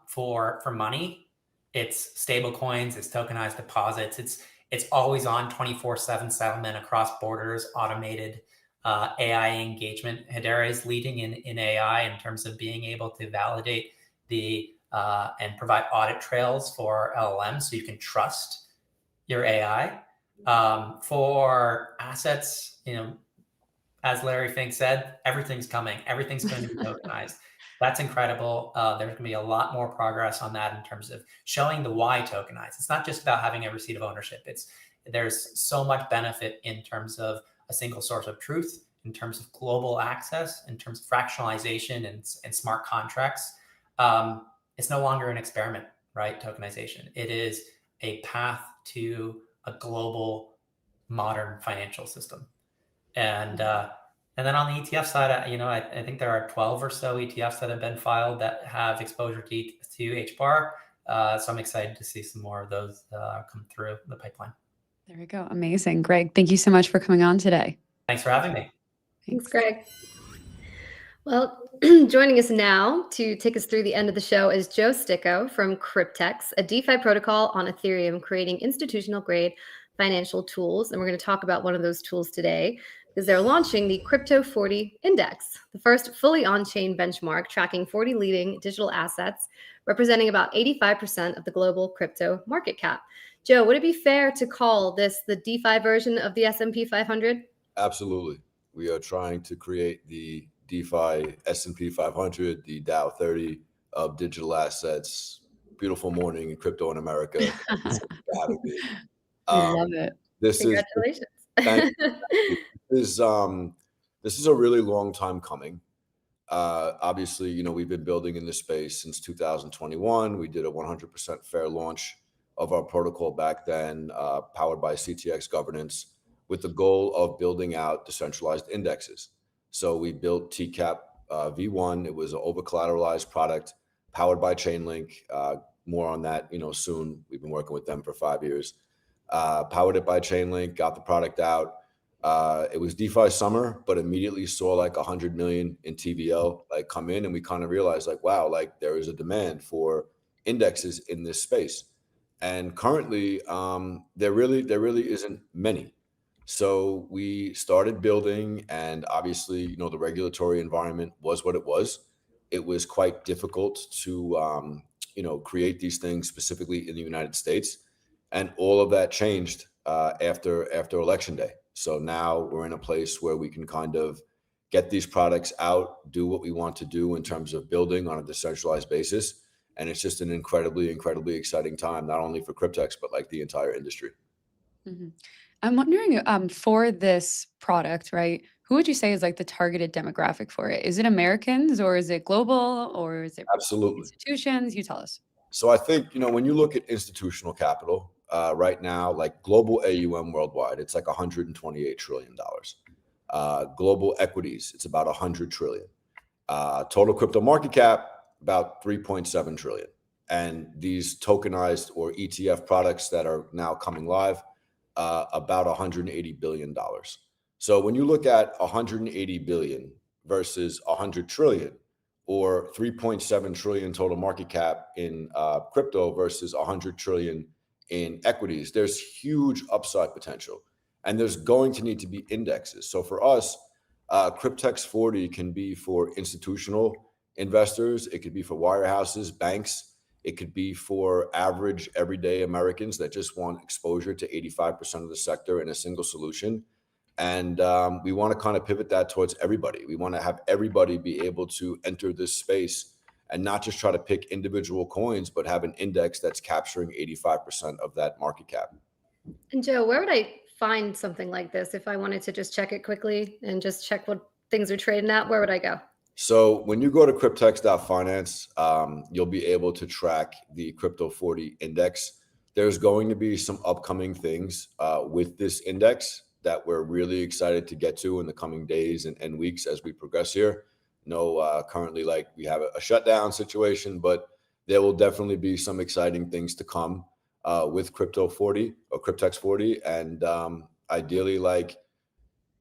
for money. It's stable coins, it's tokenized deposits. It's always on 24/7 settlement across borders, automated AI engagement. Hedera is leading in AI in terms of being able to validate and provide audit trails for LLMs so you can trust your AI. For assets, as Larry Fink said, everything's coming. Everything's going to be tokenized. That's incredible. There's going to be a lot more progress on that in terms of showing the why tokenized. It's not just about having a receipt of ownership. There's so much benefit in terms of a single source of truth in terms of global access, in terms of fractionalization and smart contracts, it's no longer an experiment, right? Tokenization. It is a path to a global modern financial system. And then on the ETF side, I think there are 12 or so ETFs that have been filed that have exposure to HBAR. So I'm excited to see some more of those come through the pipeline. There we go. Amazing. Greg, thank you so much for coming on today. Thanks for having me. Thanks, Greg. Well, joining us now to take us through the end of the show is Joe Sticco from Cryptex, a DeFi protocol on Ethereum, creating institutional grade financial tools. And we're going to talk about one of those tools today because they're launching the Crypto 40 Index, the first fully on-chain benchmark tracking 40 leading digital assets, representing about 85% of the global crypto market cap. Joe, would it be fair to call this the DeFi version of the S&P 500? Absolutely. We are trying to create the DeFi S&P 500, the Dow 30 of digital assets. Beautiful morning in crypto in America. Love it. Congratulations. Thank you. This is a really long time coming. Obviously, we've been building in this space since 2021. We did a 100% fair launch of our protocol back then, powered by CTX governance, with the goal of building out decentralized indexes. So we built TCAP V1. It was an over-collateralized product powered by Chainlink. More on that, soon. We've been working with them for 5 years. Powered it by Chainlink, got the product out. It was DeFi summer, but immediately saw like 100 million in TVL come in, and we kind of realized wow, there is a demand for indexes in this space. And currently, there really isn't many. So we started building, and obviously, the regulatory environment was what it was. It was quite difficult to, create these things specifically in the United States. And all of that changed after Election Day. So now we're in a place where we can kind of get these products out, do what we want to do in terms of building on a decentralized basis. And it's just an incredibly, incredibly exciting time, not only for Cryptex, but the entire industry. Mm-hmm. I'm wondering for this product, right? Who would you say is the targeted demographic for it? Is it Americans, or is it global, or is it absolutely institutions? You tell us. So I think, when you look at institutional capital right now, global AUM worldwide, it's $128 trillion. Global equities, it's about 100 trillion. Total crypto market cap, about 3.7 trillion. And these tokenized or ETF products that are now coming live, about $180 billion. So when you look at 180 billion versus 100 trillion, or 3.7 trillion total market cap in crypto versus 100 trillion in equities, there's huge upside potential. And there's going to need to be indexes. So for us, Cryptex 40 can be for institutional investors. It could be for wirehouses, banks. It could be for average, everyday Americans that just want exposure to 85% of the sector in a single solution. And we want to kind of pivot that towards everybody. We want to have everybody be able to enter this space and not just try to pick individual coins, but have an index that's capturing 85% of that market cap. And Joe, where would I find something like this if I wanted to just check it quickly and just check what things are trading at? Where would I go? So when you go to cryptex.finance, you'll be able to track the Crypto 40 index. There's going to be some upcoming things with this index that we're really excited to get to in the coming days and weeks as we progress here. Currently we have a shutdown situation, but there will definitely be some exciting things to come with Crypto 40 or Cryptex 40. And ideally,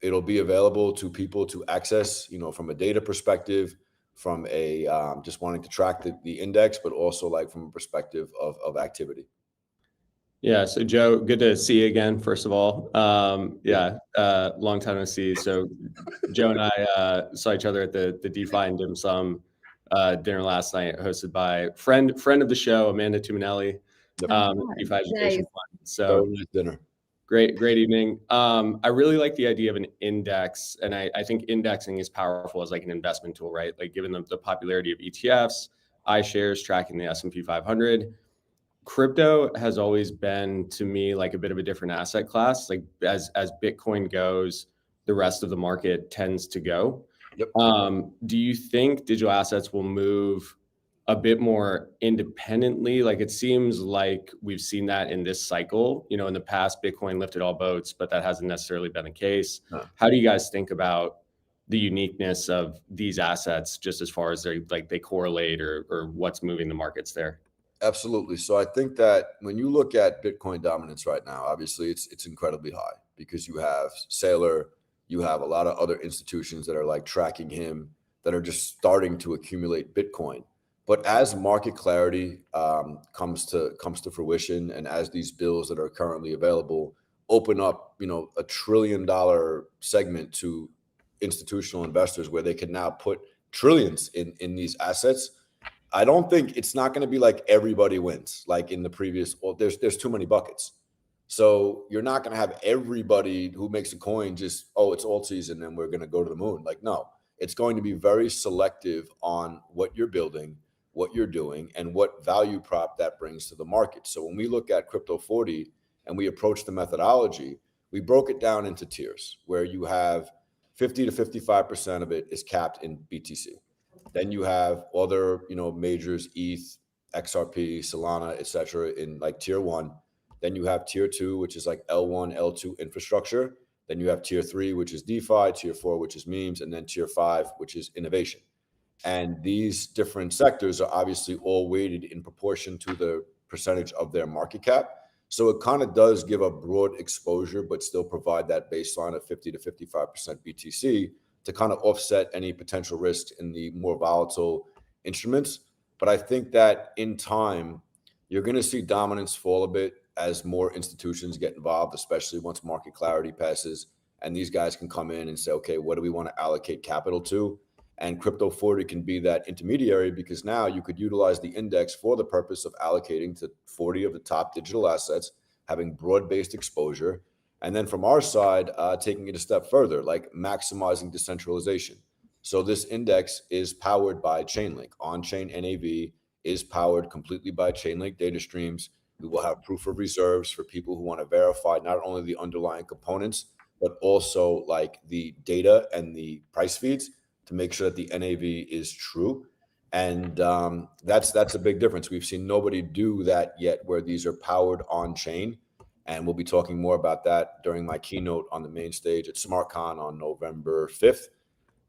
it'll be available to people to access, from a data perspective, from a just wanting to track the index, but also from a perspective of activity. Yeah. So Joe, good to see you again, first of all. Long time no see. So Joe and I saw each other at the DeFi and Dim Sum dinner last night, hosted by friend of the show, Amanda Tuminelli, DeFi Education Fund. So dinner. Great evening. I really like the idea of an index, and I think indexing is powerful as an investment tool, right? Given the popularity of ETFs, iShares tracking the S&P 500. Crypto has always been, to me, a bit of a different asset class. As Bitcoin goes, the rest of the market tends to go. Yep. Do you think digital assets will move a bit more independently? Like, it seems like we've seen that in this cycle. You know, in the past, Bitcoin lifted all boats, but that hasn't necessarily been the case. No. How do you guys think about the uniqueness of these assets, just as far as they correlate or what's moving the markets there? Absolutely. So I think that when you look at Bitcoin dominance right now, obviously it's incredibly high because you have Saylor, you have a lot of other institutions that are like tracking him, that are just starting to accumulate Bitcoin. But as market clarity comes to fruition, and as these bills that are currently available open up, you know, $1 trillion segment to institutional investors where they can now put trillions in these assets, I don't think it's not going to be like everybody wins like in the previous. Well, there's too many buckets. So you're not going to have everybody who makes a coin just, oh, it's alt season and we're going to go to the moon. Like, no, it's going to be very selective on what you're building, what you're doing, and what value prop that brings to the market. So when we look at Crypto 40 and we approach the methodology, we broke it down into tiers where you have 50 to 55% of it is capped in BTC. Then you have other, you know, majors, ETH, XRP, Solana, etc. in like tier 1. Then you have tier 2, which is like L1, L2 infrastructure. Then you have tier 3, which is DeFi, tier 4, which is memes, and then tier 5, which is innovation. And these different sectors are obviously all weighted in proportion to the percentage of their market cap. So it kind of does give a broad exposure, but still provide that baseline of 50 to 55% BTC to kind of offset any potential risks in the more volatile instruments. But I think that in time, you're going to see dominance fall a bit as more institutions get involved, especially once market clarity passes and these guys can come in and say, okay, what do we want to allocate capital to? And Crypto 40 can be that intermediary, because now you could utilize the index for the purpose of allocating to 40 of the top digital assets, having broad-based exposure. And then from our side, taking it a step further, like maximizing decentralization. So this index is powered by Chainlink. On-chain NAV is powered completely by Chainlink data streams. We will have proof of reserves for people who want to verify not only the underlying components, but also like the data and the price feeds to make sure that the NAV is true. And that's a big difference. We've seen nobody do that yet, where these are powered on-chain. And we'll be talking more about that during my keynote on the main stage at SmartCon on November 5th.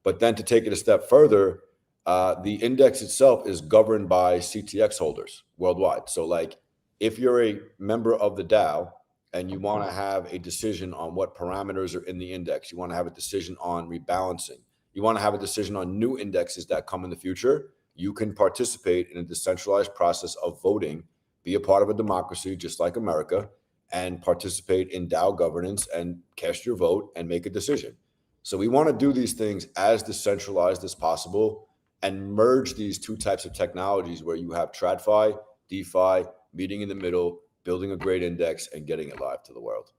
But then to take it a step further, the index itself is governed by CTX holders worldwide. So like if you're a member of the DAO and you want to have a decision on what parameters are in the index, you want to have a decision on rebalancing, you want to have a decision on new indexes that come in the future, you can participate in a decentralized process of voting, be a part of a democracy just like America, and participate in DAO governance and cast your vote and make a decision. So we want to do these things as decentralized as possible and merge these two types of technologies where you have TradFi, DeFi, meeting in the middle, building a great index and getting it live to the world.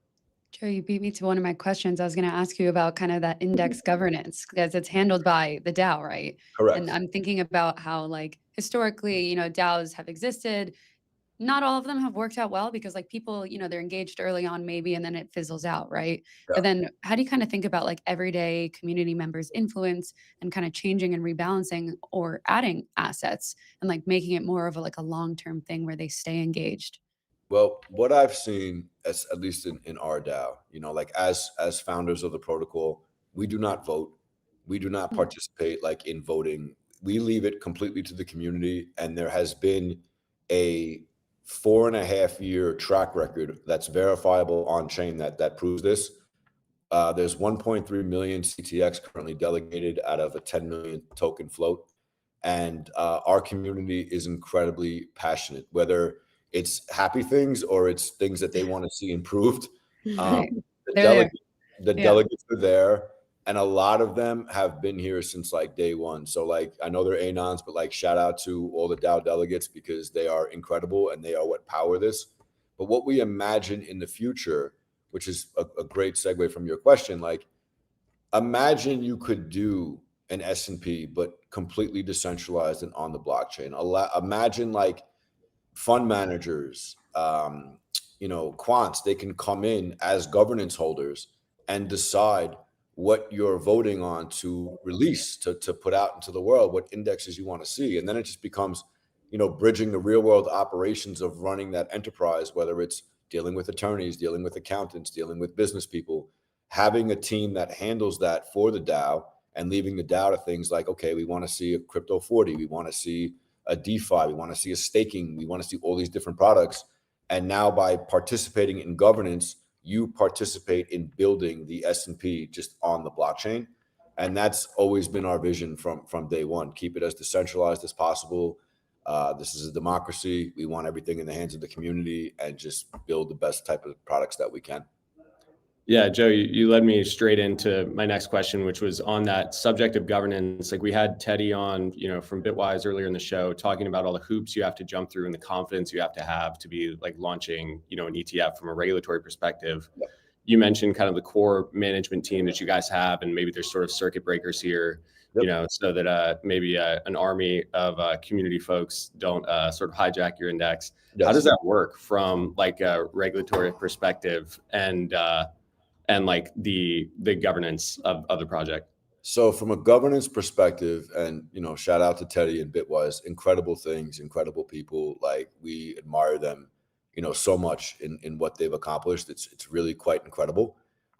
Joe, you beat me to one of my questions. I was going to ask you about kind of that index governance, because it's handled by the DAO, right? Correct. And I'm thinking about how, like, historically, you know, DAOs have existed. Not all of them have worked out well because, like, people, you know, they're engaged early on maybe, and then it fizzles out, right? Yeah. But then how do you kind of think about like everyday community members' influence and kind of changing and rebalancing or adding assets and like making it more of a, like a long-term thing where they stay engaged? Well, what I've seen, as at least in our DAO, you know, like as founders of the protocol, we do not vote. We do not participate like in voting. We leave it completely to the community. And there has been a 4.5-year track record that's verifiable on chain that proves this. There's 1.3 million CTX currently delegated out of a 10 million token float. And our community is incredibly passionate, whether it's happy things or it's things that they want to see improved. The delegates are there, and a lot of them have been here since like day one. So like, I know they're Anons, but like shout out to all the DAO delegates because they are incredible and they are what power this. But what we imagine in the future, which is a great segue from your question, like imagine you could do an S&P, but completely decentralized and on the blockchain. Imagine like fund managers, you know, quants, they can come in as governance holders and decide what you're voting on to release, to put out into the world, what indexes you want to see. And then it just becomes, bridging the real world operations of running that enterprise, whether it's dealing with attorneys, dealing with accountants, dealing with business people, having a team that handles that for the DAO and leaving the DAO to things like, okay, we want to see a crypto 40, we want to see a DeFi, we want to see a staking, we want to see all these different products. And now by participating in governance, you participate in building the S&P just on the blockchain. And that's always been our vision from day one. Keep it as decentralized as possible. This is a democracy. We want everything in the hands of the community and just build the best type of products that we can. Yeah, Joe, you led me straight into my next question, which was on that subject of governance. Like we had Teddy on, from Bitwise earlier in the show, talking about all the hoops you have to jump through and the confidence you have to be like launching, an ETF from a regulatory perspective. Yep. You mentioned kind of the core management team that you guys have, and maybe there's sort of circuit breakers here, Yep. so that maybe an army of community folks don't sort of hijack your index. Yes. How does that work from like a regulatory perspective and like the governance of the project? So from a governance perspective, and shout out to Teddy and Bitwise, incredible things, incredible people. Like we admire them, so much in what they've accomplished. It's really quite incredible.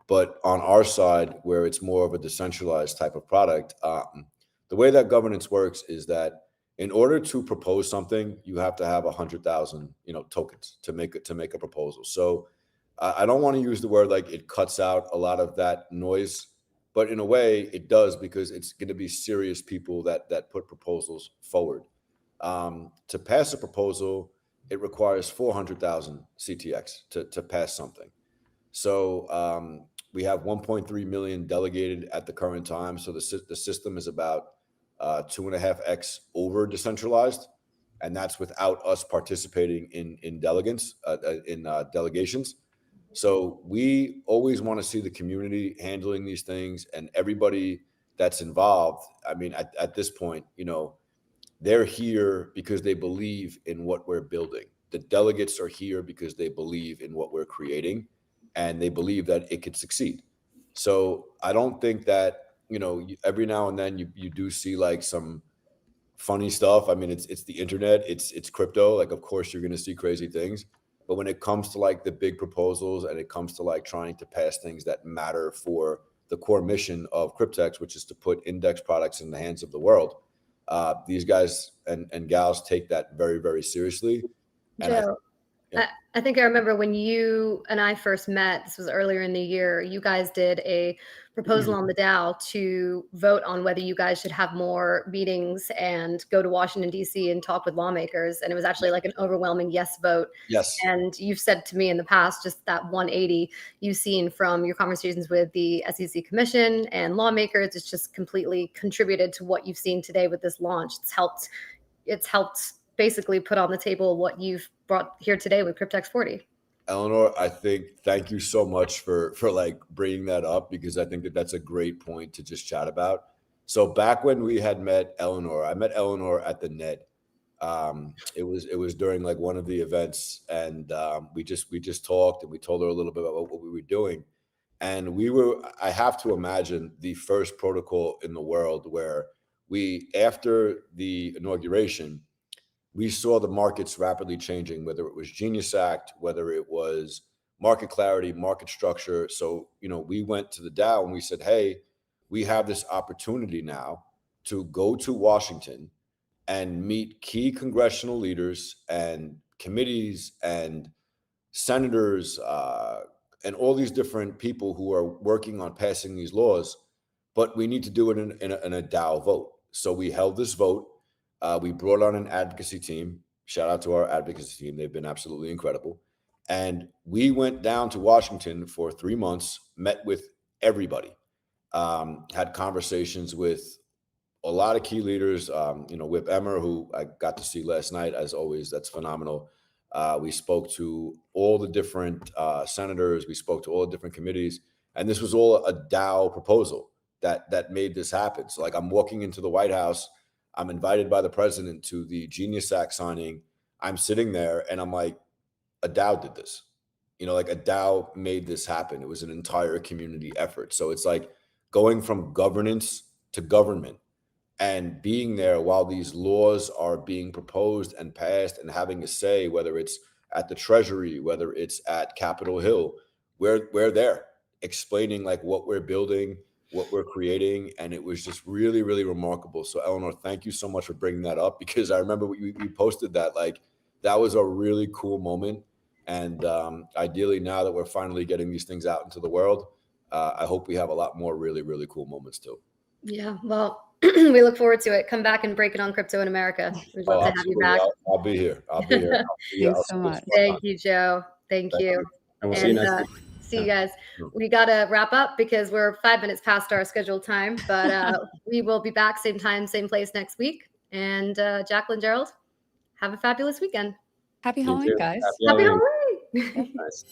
But on our side, where it's more of a decentralized type of product, the way that governance works is that in order to propose something, you have to have 100,000, tokens to make a proposal. So I don't want to use the word like it cuts out a lot of that noise, but in a way it does, because it's going to be serious people that put proposals forward. To pass a proposal, it requires 400,000 CTX to pass something. So we have 1.3 million delegated at the current time. So the system is about 2.5x over decentralized, and that's without us participating in delegations. So we always want to see the community handling these things, and everybody that's involved. I mean, at this point, they're here because they believe in what we're building. The delegates are here because they believe in what we're creating, and they believe that it could succeed. So I don't think that, every now and then you do see like some funny stuff. I mean, it's the internet, it's crypto. Like, of course you're going to see crazy things. But when it comes to like the big proposals, and it comes to like trying to pass things that matter for the core mission of Cryptex, which is to put index products in the hands of the world, these guys and gals take that very, very seriously. Joe, I think I remember when you and I first met, this was earlier in the year, you guys did a proposal on the DAO to vote on whether you guys should have more meetings and go to Washington, D.C. and talk with lawmakers. And it was actually like an overwhelming yes vote. Yes. And you've said to me in the past, just that 180 you've seen from your conversations with the SEC Commission and lawmakers, it's just completely contributed to what you've seen today with this launch. It's helped basically put on the table what you've brought here today with Cryptex 40. Eleanor, thank you so much for like bringing that up, because I think that that's a great point to just chat about. So back when we had met Eleanor, I met Eleanor at the Net. It was during like one of the events, and we just talked, and we told her a little bit about what we were doing. And I have to imagine the first protocol in the world where after the inauguration, we saw the markets rapidly changing, whether it was Genius Act, whether it was market clarity, market structure. So, we went to the DAO and we said, hey, we have this opportunity now to go to Washington and meet key congressional leaders and committees and senators and all these different people who are working on passing these laws, but we need to do it in a DAO vote. So we held this vote. We brought on an advocacy team. Shout out to our advocacy team. They've been absolutely incredible. And we went down to Washington for 3 months, met with everybody, had conversations with a lot of key leaders, Whip Emmer, who I got to see last night, as always. That's phenomenal. We spoke to all the different senators. We spoke to all the different committees. And this was all a DAO proposal that made this happen. So like, I'm walking into the White House. I'm invited by the president to the Genius Act signing. I'm sitting there and I'm like, a DAO did this. Like a DAO made this happen. It was an entire community effort. So it's like going from governance to government and being there while these laws are being proposed and passed and having a say, whether it's at the Treasury, whether it's at Capitol Hill, we're there explaining like what we're building, what we're creating. And it was just really, really remarkable. So Eleanor, thank you so much for bringing that up, because I remember you posted that, like, that was a really cool moment. And ideally, now that we're finally getting these things out into the world, I hope we have a lot more really, really cool moments too. Yeah, well, we look forward to it. Come back and break it on crypto in America. We'd love to have you back. I'll be here. I'll be here. Thanks so much. Thank you, Joe. Thank you. And we'll see you next week. See you guys. We got to wrap up because we're 5 minutes past our scheduled time, but we will be back same time, same place next week. And Jacqueline, Gerald, have a fabulous weekend. Happy Halloween, guys. Happy Halloween. Nice.